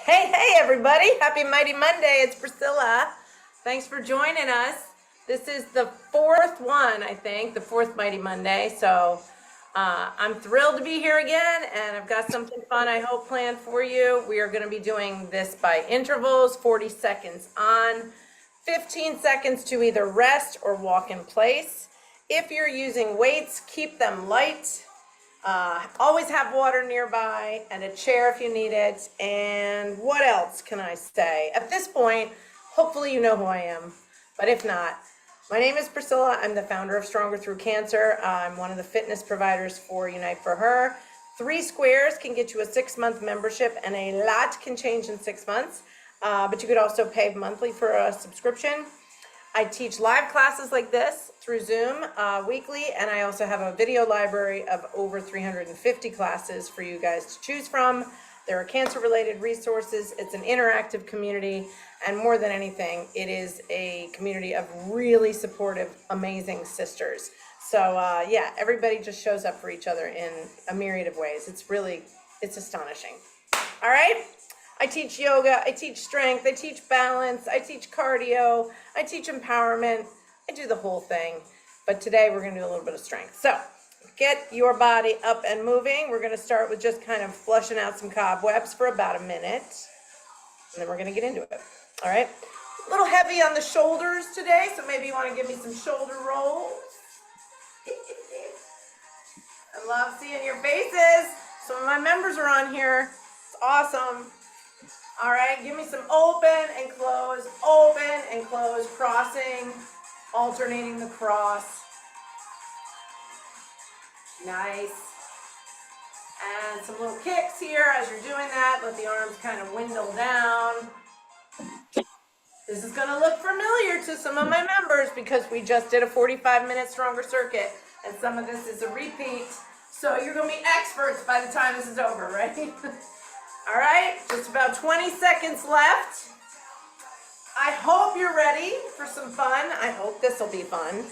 Hey, everybody. Happy Mighty Monday. It's Priscilla. Thanks for joining us. This is the fourth one, I think, the fourth Mighty Monday. So I'm thrilled to be here again, and I've got something fun, I hope, planned for you. We are going to be doing this by intervals, 40 seconds on, 15 seconds to either rest or walk in place. If you're using weights, keep them light. Always have water nearby and a chair if you need it. And what else can I say? At this point, hopefully you know who I am, but if not, my name is Priscilla. I'm the founder of Stronger Through Cancer. I'm one of the fitness providers for Unite for Her. 3 squares can get you a 6-month membership, and a lot can change in 6 months. But you could also pay monthly for a subscription. I teach live classes like this through Zoom weekly, and I also have a video library of over 350 classes for you guys to choose from. There are cancer-related resources. It's an interactive community, and more than anything, it is a community of really supportive, amazing sisters. So yeah, everybody just shows up for each other in a myriad of ways. It's astonishing. All right? I teach yoga, I teach strength, I teach balance, I teach cardio, I teach empowerment, I do the whole thing. But today we're gonna do a little bit of strength. So get your body up and moving. We're gonna start with just kind of flushing out some cobwebs for about a minute. And then we're gonna get into it, all right? A little heavy on the shoulders today, so maybe you wanna give me some shoulder rolls. I love seeing your faces. Some of my members are on here. It's awesome. All right, give me some open and close, crossing, alternating the cross. Nice. And some little kicks here as you're doing that. Let the arms kind of dwindle down. This is gonna look familiar to some of my members because we just did a 45-minute Stronger circuit, and some of this is a repeat. So you're gonna be experts by the time this is over, right? All right, just about 20 seconds left. I hope you're ready for some fun. I hope this will be fun.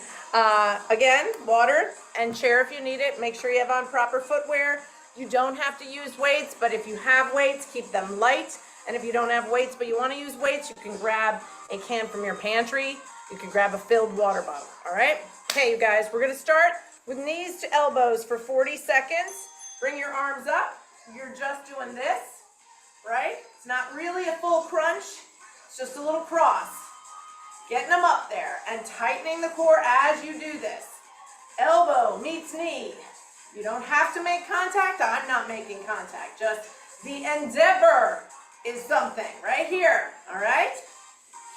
Again, water and chair if you need it. Make sure you have on proper footwear. You don't have to use weights, but if you have weights, keep them light. And if you don't have weights, but you want to use weights, you can grab a can from your pantry. You can grab a filled water bottle, all right? Okay, you guys, we're gonna start with knees to elbows for 40 seconds. Bring your arms up. You're just doing this. Right? It's not really a full crunch, it's just a little cross. Getting them up there and tightening the core as you do this. Elbow meets knee. You don't have to make contact. I'm not making contact. Just the endeavor is something right here. All right?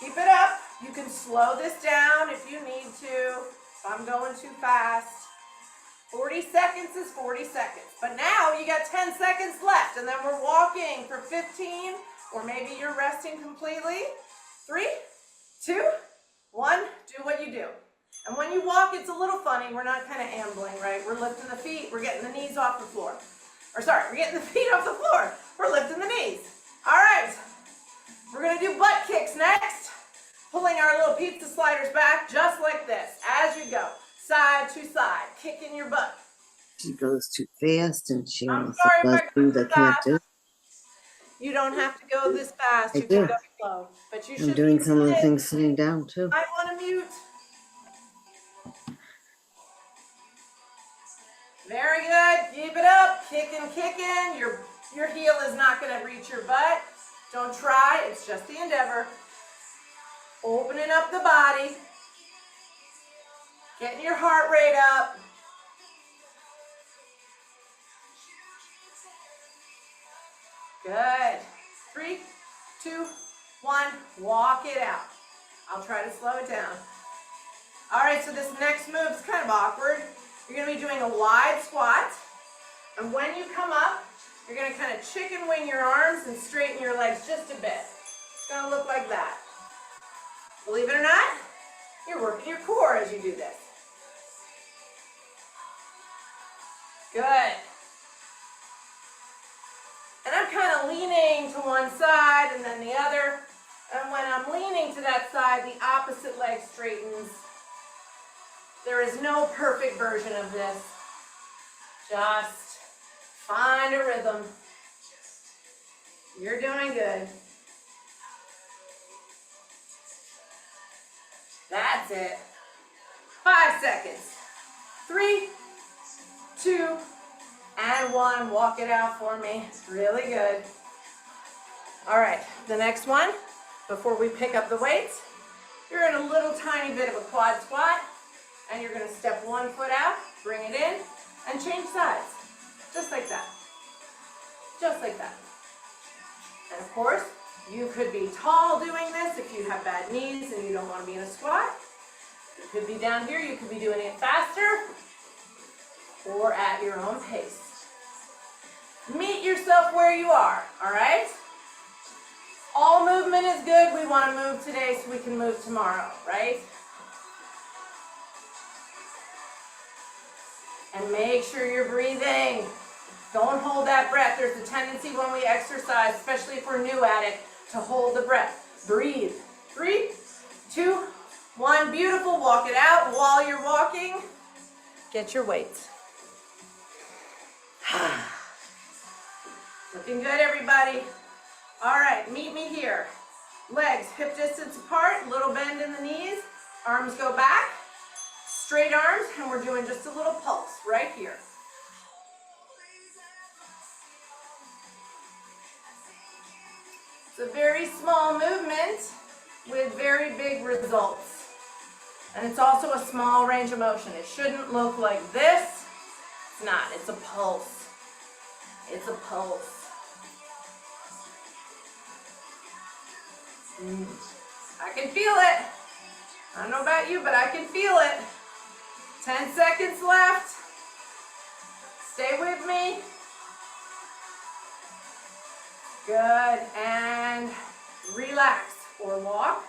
Keep it up. You can slow this down if you need to. If I'm going too fast. 40 seconds is 40 seconds. But now you got 10 seconds left, and then we're walking for 15, or maybe you're resting completely. 3, 2, 1, do what you do. And when you walk, it's a little funny. We're not kind of ambling, right? We're lifting the feet. We're getting the knees off the floor. Or sorry, we're getting the feet off the floor. We're lifting the knees. All right. We're going to do butt kicks next. Pulling our little pizza sliders back just like this as you go. Side to side, kicking your butt. She goes too fast, and she I'm almost sorry does if I things I can't do. You don't have to go this fast. I You can do. go slow, but you should. I'm doing some of the things sitting down too. I want to mute. Very good. Keep it up. Kicking, kicking. Your heel is not going to reach your butt. Don't try. It's just the endeavor. Opening up the body. Getting your heart rate up. Good. 3, 2, 1. Walk it out. I'll try to slow it down. All right, so this next move is kind of awkward. You're going to be doing a wide squat. And when you come up, you're going to kind of chicken wing your arms and straighten your legs just a bit. It's going to look like that. Believe it or not, you're working your core as you do this. Good. And I'm kind of leaning to one side and then the other. And when I'm leaning to that side, the opposite leg straightens. There is no perfect version of this. Just find a rhythm. You're doing good. That's it. 5 seconds. 3, 2, and 1. Walk it out for me. Really good. All right, the next one, before we pick up the weights, you're in a little tiny bit of a quad squat, and you're gonna step 1 foot out, bring it in, and change sides. Just like that. Just like that. And of course, you could be tall doing this if you have bad knees and you don't want to be in a squat. You could be down here, you could be doing it faster or at your own pace. Meet yourself where you are, all right? All movement is good. We want to move today so we can move tomorrow, right? And make sure you're breathing. Don't hold that breath. There's a tendency when we exercise, especially if we're new at it, to hold the breath. Breathe. 3, 2, 1. Beautiful. Walk it out. While you're walking, get your weights. Looking good, everybody. All right, meet me here. Legs hip distance apart, little bend in the knees, arms go back, straight arms, and we're doing just a little pulse right here. It's a very small movement with very big results. And it's also a small range of motion. It shouldn't look like this. It's not, it's a pulse. It's a pulse. I can feel it. I don't know about you, but I can feel it. 10 seconds left. Stay with me. Good, and relax or walk,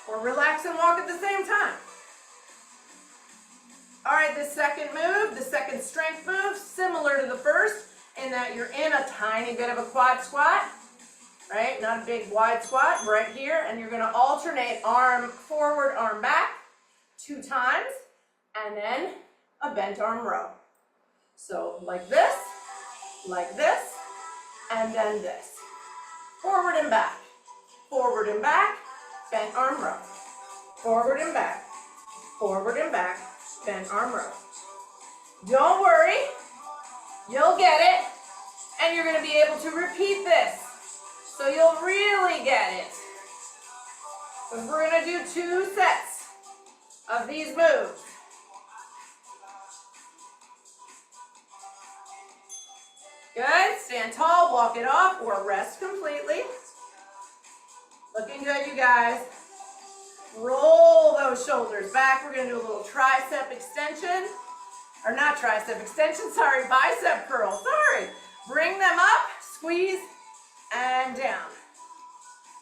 or relax and walk at the same time. All right, the second move, the second strength move, similar to the first, in that you're in a tiny bit of a quad squat, right? Not a big wide squat, right here, and you're gonna alternate arm forward, arm back, 2 times, and then a bent arm row. So like this, and then this. Forward and back, bent arm row. Forward and back, bent arm row. Don't worry, you'll get it, and you're gonna be able to repeat this. So you'll really get it. Because we're gonna do 2 sets of these moves. Good, stand tall, walk it off, or rest completely. Looking good, you guys. Roll those shoulders back. We're gonna do a little tricep extension. Or not tricep extension, sorry, bicep curl, sorry. Bring them up, squeeze, and down.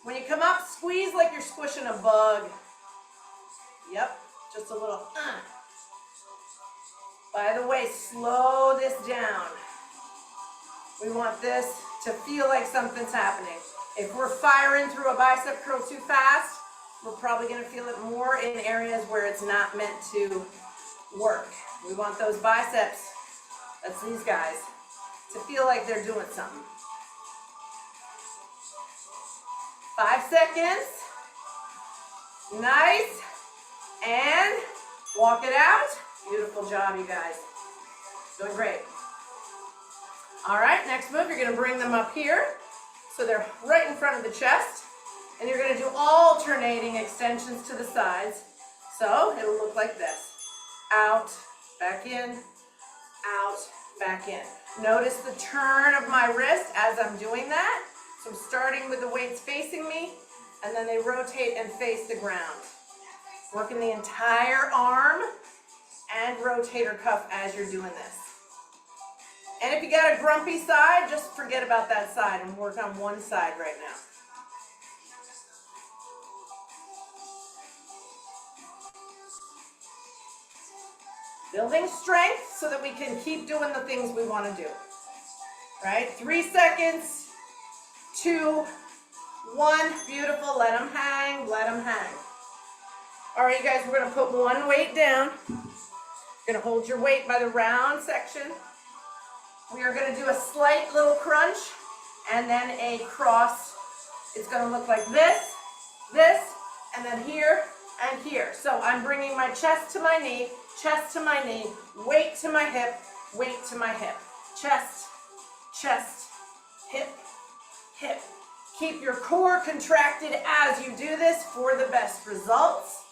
When you come up, squeeze like you're squishing a bug. Yep, just a little. By the way, slow this down. We want this to feel like something's happening. If we're firing through a bicep curl too fast, we're probably gonna feel it more in areas where it's not meant to work. We want those biceps, that's these guys, to feel like they're doing something. 5 seconds. Nice. And walk it out. Beautiful job, you guys. Doing great. All right, next move, you're gonna bring them up here. So they're right in front of the chest. And you're gonna do alternating extensions to the sides. So it'll look like this. Out, back in, out, back in. Notice the turn of my wrist as I'm doing that. So I'm starting with the weights facing me, and then they rotate and face the ground. Working the entire arm and rotator cuff as you're doing this. And if you got a grumpy side, just forget about that side and work on one side right now. Building strength so that we can keep doing the things we want to do. Right? 3 seconds, 2, 1. Beautiful. Let them hang. Let them hang. All right, you guys, we're going to put one weight down. You're going to hold your weight by the round section. We are going to do a slight little crunch, and then a cross. It's going to look like this, this, and then here and here. So I'm bringing my chest to my knee, weight to my hip, weight to my hip. Chest, chest, hip, hip. Keep your core contracted as you do this for the best results,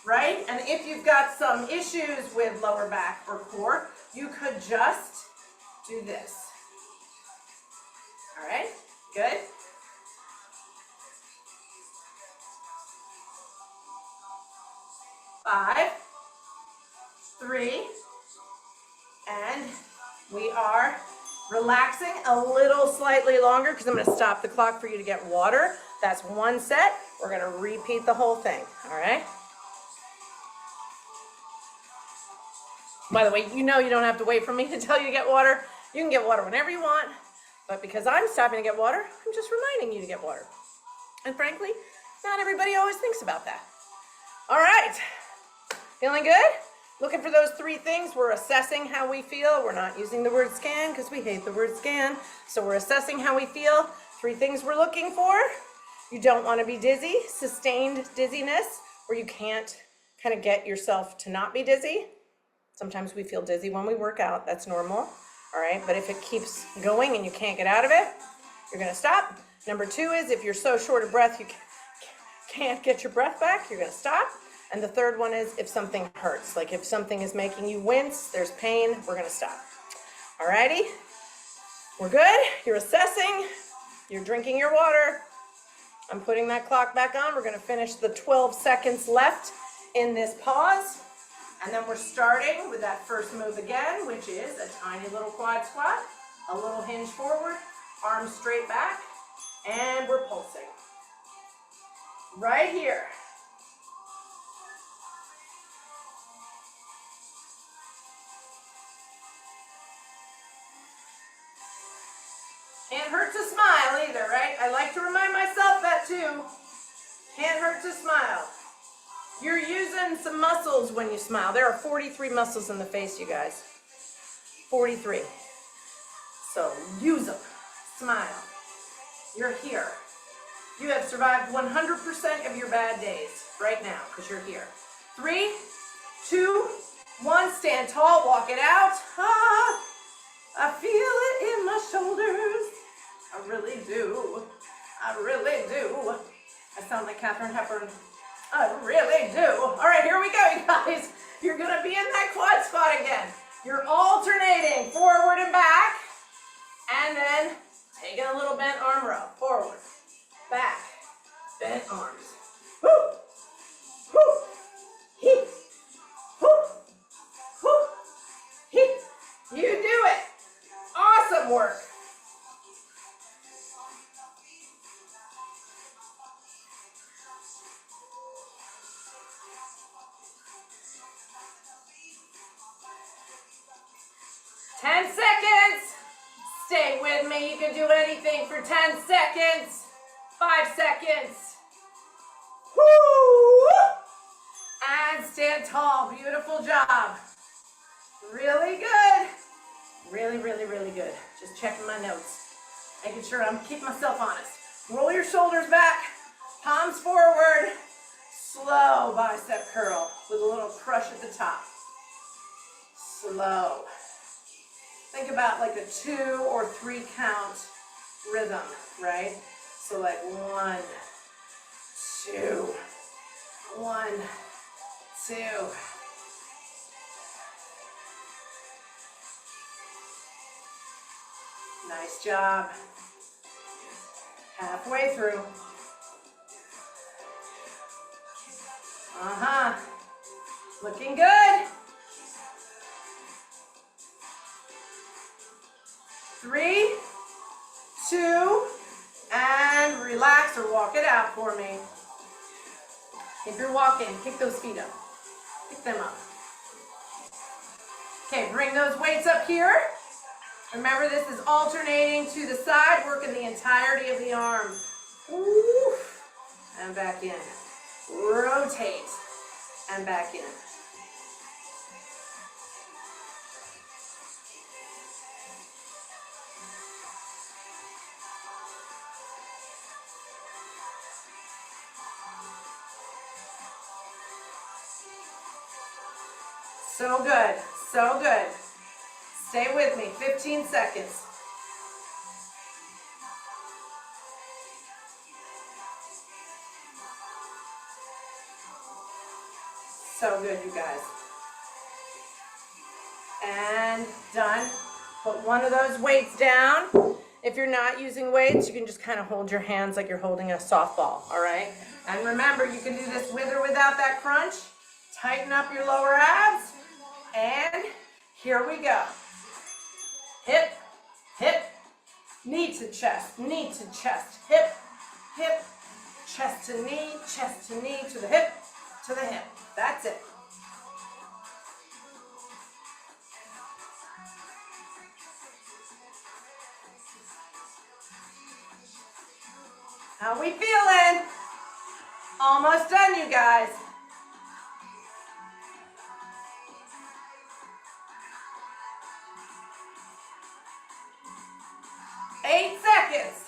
right? And if you've got some issues with lower back or core, you could just do this. All right, good. Five, three, and we are relaxing a little slightly longer because I'm going to stop the clock for you to get water. That's one set. We're going to repeat the whole thing, all right? By the way, you know you don't have to wait for me to tell you to get water. You can get water whenever you want, but because I'm stopping to get water, I'm just reminding you to get water. And frankly, not everybody always thinks about that. All right, feeling good? Looking for those three things. We're assessing how we feel. We're not using the word scan because we hate the word scan. So we're assessing how we feel. Three things we're looking for. You don't want to be dizzy, sustained dizziness, where you can't kind of get yourself to not be dizzy. Sometimes we feel dizzy when we work out. That's normal. All right, but if it keeps going and you can't get out of it, you're going to stop. Number two is if you're so short of breath you can't get your breath back, you're going to stop. And the third one is if something hurts, like if something is making you wince, there's pain, we're going to stop. All righty, we're good. You're assessing, you're drinking your water. I'm putting that clock back on. We're going to finish the 12 seconds left in this pause. And then we're starting with that first move again, which is a tiny little quad squat, a little hinge forward, arms straight back, and we're pulsing. Right here. Can't hurt to smile either, right? I like to remind myself that too. Can't hurt to smile. You're using some muscles when you smile. There are 43 muscles in the face, you guys. 43. So use them. Smile. You're here. You have survived 100% of your bad days right now because you're here. 3, 2, 1. Stand tall. Walk it out. Ah, I feel it in my shoulders. I really do. I really do. I sound like Katharine Hepburn. I really do. All right, here we go, you guys. You're going to be in that quad squat again. You're alternating forward and back, and then taking a little bent arm row. Forward, back, bent arms. Woo, woo, hee, woo, woo, hee. You do it. Awesome work. Stay with me. You can do anything for 10 seconds. 5 seconds. Woo! And stand tall. Beautiful job. Really good. Really, really, really good. Just checking my notes. Making sure I'm keeping myself honest. Roll your shoulders back. Palms forward. Slow bicep curl with a little crush at the top. Slow. Think about like a 2 or 3 count rhythm, right? So like 1, 2, 1, 2. Nice job. Halfway through. Looking good. 3, 2, and relax or walk it out for me. If you're walking, kick those feet up. Pick them up. Okay, bring those weights up here. Remember, this is alternating to the side, working the entirety of the arm. Ooh. And back in. Rotate. And back in. So good, so good. Stay with me, 15 seconds. So good, you guys. And done. Put one of those weights down. If you're not using weights, you can just kind of hold your hands like you're holding a softball, all right? And remember, you can do this with or without that crunch. Tighten up your lower abs. And here we go. Hip, hip, knee to chest, hip, hip, chest to knee, to the hip, to the hip. That's it. How we feeling? Almost done, you guys. Eight seconds.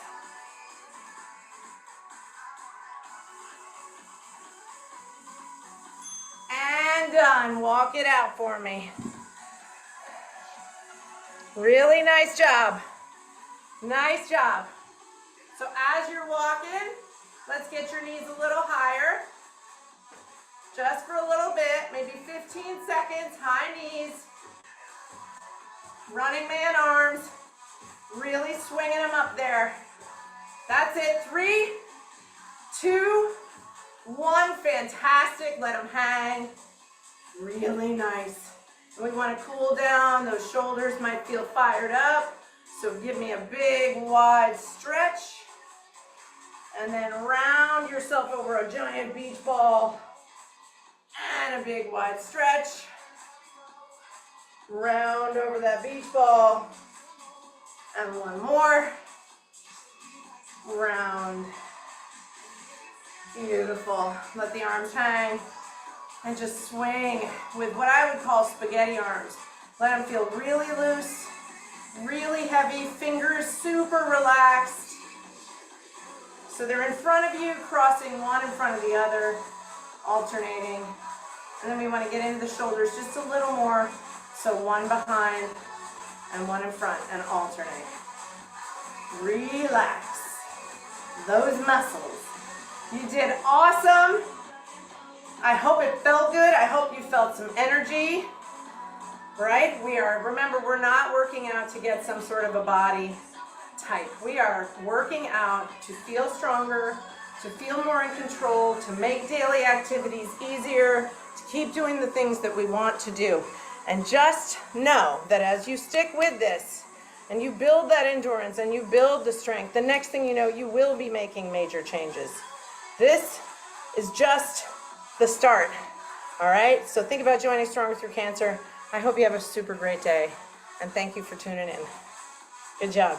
And done. Walk it out for me. Really nice job. Nice job. So as you're walking, let's get your knees a little higher. Just for a little bit, maybe 15 seconds, high knees. Running man arms. Really swinging them up there. That's it. 3, 2, 1. Fantastic. Let them hang. Really nice. And we want to cool down. Those shoulders might feel fired up. So give me a big, wide stretch. And then round yourself over a giant beach ball. And a big, wide stretch. Round over that beach ball. And one more. Round. Beautiful. Let the arms hang. And just swing with what I would call spaghetti arms. Let them feel really loose, really heavy, fingers super relaxed. So they're in front of you, crossing one in front of the other, alternating. And then we want to get into the shoulders just a little more. So one behind and one in front and alternate. Relax those muscles. You did awesome. I hope it felt good. I hope you felt some energy, right? Remember, we're not working out to get some sort of a body type. We are working out to feel stronger, to feel more in control, to make daily activities easier, to keep doing the things that we want to do. And just know that as you stick with this and you build that endurance and you build the strength, the next thing you know, you will be making major changes. This is just the start, all right? So think about joining Stronger Through Cancer. I hope you have a super great day, and thank you for tuning in. Good job.